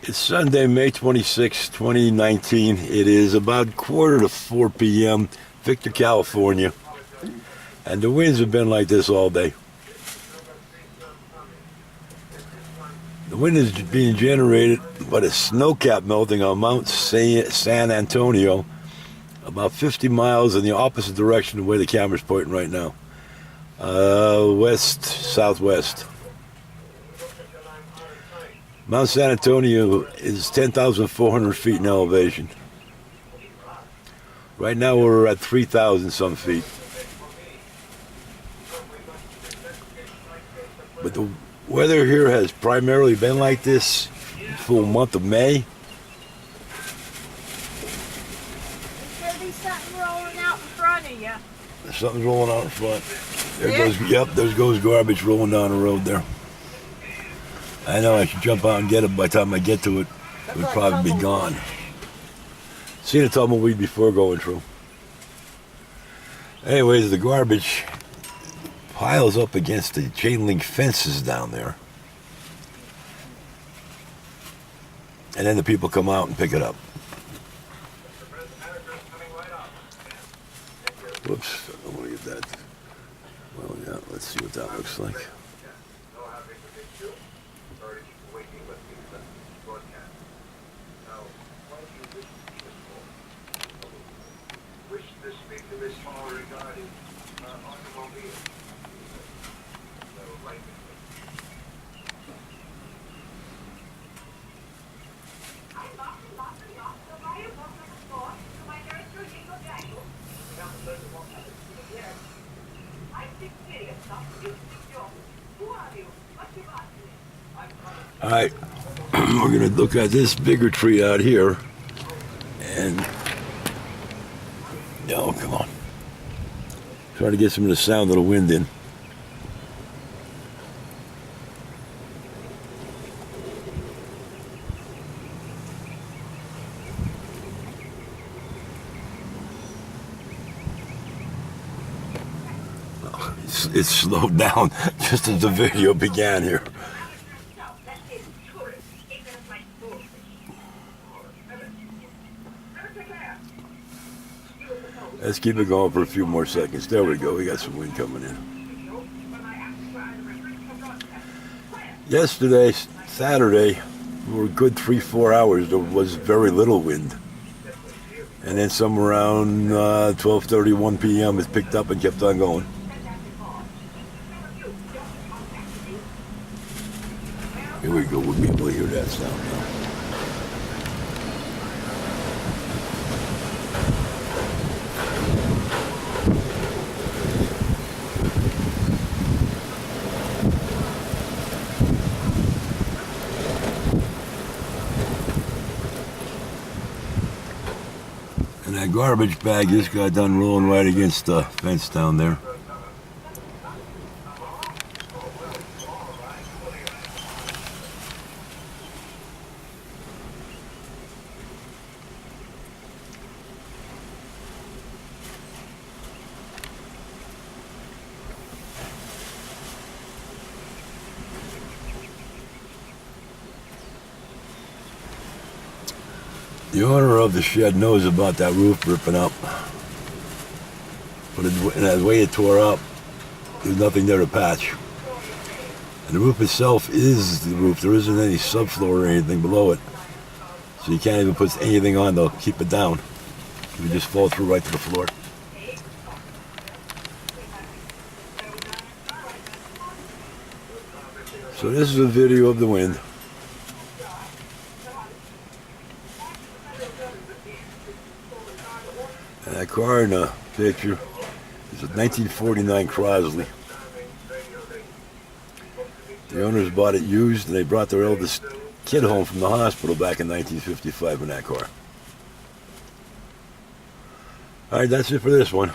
It's Sunday, May 26, 2019. It is about quarter to 4 p.m., Victor, California. And the winds have been like this all day. The wind is being generated by the snow cap melting on Mount San Antonio, about 50 miles in the opposite direction of the way the camera's pointing right now. West-southwest. Mount San Antonio is 10,400 feet in elevation. Right now we're at 3,000 some feet. But the weather here has primarily been like this full month of May. There'll be something rolling out in front of you. Something's rolling out in front. There goes garbage rolling down the road there. I know I should jump out and get it. By the time I get to it, it would probably be gone. Seen a tumbleweed before going through. Anyways, the garbage piles up against the chain link fences down there. And then the people come out and pick it up. Whoops, I don't want to get that. Well, yeah, let's see what that looks like. All right, we're going to look at this bigger tree out here, and, oh, come on. Trying to get some of the sound of the wind in. It's slowed down just as the video began here. Let's keep it going for a few more seconds. There we go. We got some wind coming in. Yesterday, Saturday, we were a good 3-4 hours. There was very little wind. And then somewhere around 12:31 p.m. it picked up and kept on going. Here we go. We'll be able to hear that sound now. And that garbage bag just got done rolling right against the fence down there. The owner of the shed knows about that roof ripping up, but the way it tore up, there's nothing there to patch. And the roof itself is the roof. There isn't any subfloor or anything below it, so you can't even put anything on to keep it down. You just fall through right to the floor. So this is a video of the wind. And that car in the picture is a 1949 Crosley. The owners bought it used, and they brought their eldest kid home from the hospital back in 1955 in that car. All right, that's it for this one.